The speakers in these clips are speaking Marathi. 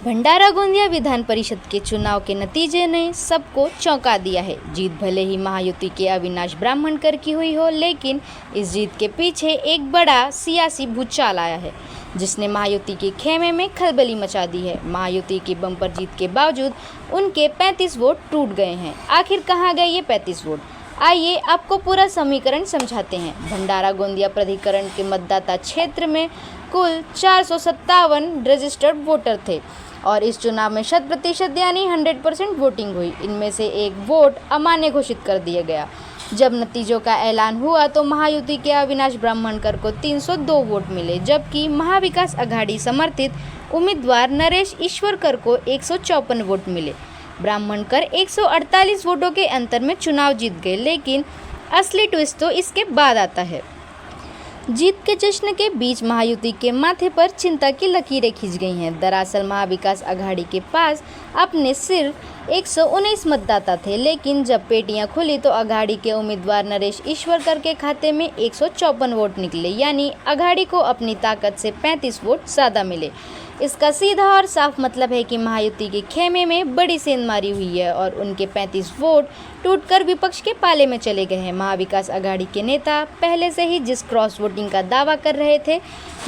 भंडारा गोंदिया विधान परिषद के चुनाव के नतीजे ने सबको चौंका दिया है। जीत भले ही महायुति के अविनाश ब्राह्मणकर की हुई हो, लेकिन इस जीत के पीछे एक बड़ा सियासी भूचाल आया है, जिसने महायुति के खेमे में खलबली मचा दी है। महायुति की बम्पर जीत के बावजूद उनके 35 वोट टूट गए हैं। आखिर कहाँ गए ये 35 वोट? आइए आपको पूरा समीकरण समझाते हैं। भंडारा गोंदिया प्राधिकरण के मतदाता क्षेत्र में कुल 457 रजिस्टर्ड वोटर थे और इस चुनाव में 100% यानी 100% वोटिंग हुई। इनमें से एक वोट अमान्य घोषित कर दिया गया। जब नतीजों का ऐलान हुआ तो महायुति के अविनाश ब्राह्मणकर को 302 वोट मिले, जबकि महाविकास अघाड़ी समर्थित उम्मीदवार नरेश ईश्वरकर को 154 वोट मिले। ब्राह्मणकर 148 वोटों के अंतर में चुनाव जीत गए, लेकिन असली ट्विस्ट तो इसके बाद आता है। जीत के जश्न के बीच महायुति के माथे पर चिंता की लकीरें खींच गई हैं। दरअसल महाविकास अघाड़ी के पास अपने सिर्फ 119 मतदाता थे, लेकिन जब पेटियां खुली तो अघाड़ी के उम्मीदवार नरेश ईश्वरकर के खाते में 154 वोट निकले, यानी अघाड़ी को अपनी ताकत से 35 वोट ज़्यादा मिले। इसका सीधा और साफ मतलब है कि महायुति के खेमे में बड़ी सेंधमारी हुई है और उनके 35 वोट टूटकर विपक्ष के पाले में चले गए हैं। महाविकास अघाड़ी के नेता पहले से ही जिस क्रॉस वोटिंग का दावा कर रहे थे,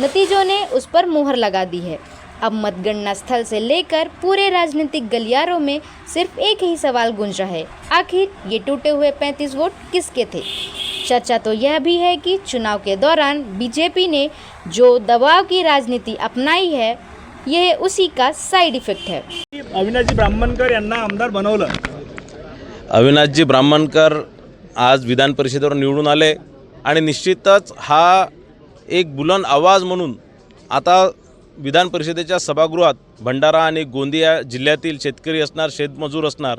नतीजों ने उस पर मुहर लगा दी है। अब मतगणना स्थल से लेकर पूरे राजनीतिक गलियारों में सिर्फ एक ही सवाल गूंज रहा है, आखिर ये टूटे हुए 35 वोट किसके थे? चर्चा तो यह भी है कि चुनाव के दौरान बीजेपी ने जो दबाव की राजनीति अपनाई है, यह उसी का साइड इफेक्ट है। अविनाशजी ब्राह्मणकर यांना आमदार बनवलं। अविनाशजी ब्राह्मणकर आज विधान परिषदेवर निवडून आले आणि निश्चितच हा एक बुलंद आवाज म्हणून आता विधान परिषदेच्या सभागृहात भंडारा आणि गोंदिया जिल्ह्यातील शेतकरी असणार, शेतमजूर असणार,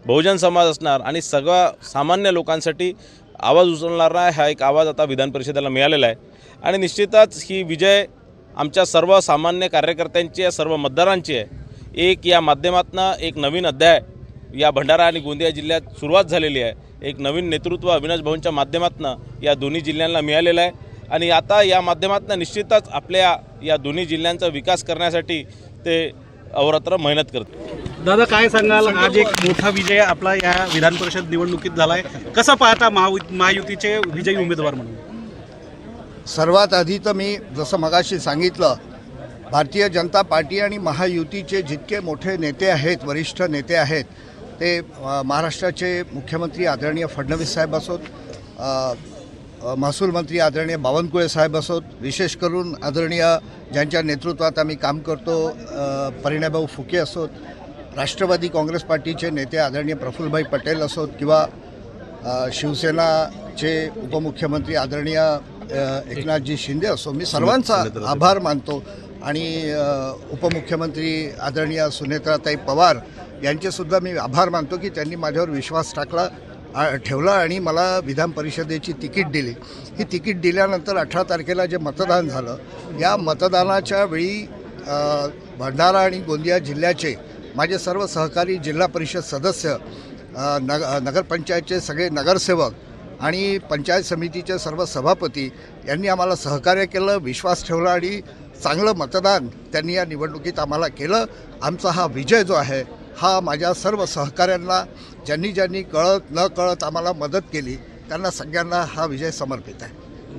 बहुजन समाज असणार आणि सगळ्या सामान्य लोकांसाठी आवाज उचलणारा हा एक आवाज आता विधान परिषदेला मिळालेला आहे आणि निश्चितच ही विजय आमच्या सर्व सामान्य कार्यकर्त्यांची आहे, सर्व मतदारांची आहे। एक या माध्यमातून एक नवीन अध्याय या भंडारा आणि गोंदिया जिल्ह्यात सुरुवात झालेली आहे। एक नवीन नेतृत्व अविनाश भाऊंच्या माध्यमातून या दोन्ही जिल्ह्यांना मिळालेलं आहे आणि आता या माध्यमातून निश्चितच आपल्या या दोन्ही जिल्ह्यांचा विकास करण्यासाठी ते अहोरात्र मेहनत करतात। दादा काय सांगाल, आज एक मोठा विजय आपला या विधान परिषद निवडणुकीत झाला आहे, कसं पाहता महायुतीचे विजयी उमेदवार म्हणून? सर्वात आधी तर मी जसं मगाशी सांगितलं, भारतीय जनता पार्टी आणि महायुतीचे जितके मोठे नेते आहेत, वरिष्ठ नेते आहेत, ते महाराष्ट्राचे मुख्यमंत्री आदरणीय फडणवीस साहेब असोत, महसूल मंत्री आदरणीय बावनकुळे साहेब असोत, विशेष करून आदरणीय ज्यांच्या नेतृत्वात आम्ही काम करतो परिणयभाऊ फुके असोत, राष्ट्रवादी काँग्रेस पार्टीचे नेते आदरणीय प्रफुल्लभाई पटेल असोत किंवा शिवसेनाचे उपमुख्यमंत्री आदरणीय एकनाथजी शिंदे असो, मी सर्वांचा आभार मानतो आणि उपमुख्यमंत्री आदरणीय सुनेत्राताई पवार यांचेसुद्धा मी आभार मानतो की त्यांनी माझ्यावर विश्वास ठेवला आणि मला विधान परिषदेची तिकीट दिली। ही तिकीट दिल्यानंतर 18 तारखेला जे मतदान झालं, या मतदानाच्या वेळी भंडारा आणि गोंदिया जिल्ह्याचे माझे सर्व सहकारी जिल्हा परिषद सदस्य, नगरपंचायतचे सगळे नगरसेवक आणि पंचायत समितीचे सर्व सभापती यांनी आम्हाला सहकार्य केलं, विश्वास ठेवला आणि चांगलं मतदान त्यांनी या निवडणुकीत आम्हाला केलं। आमचा हा विजय जो आहे हा माझ्या सर्व सहकाऱ्यांना, ज्यांनी कळत न कळत आम्हाला मदत केली, त्यांना सगळ्यांना हा विजय समर्पित आहे।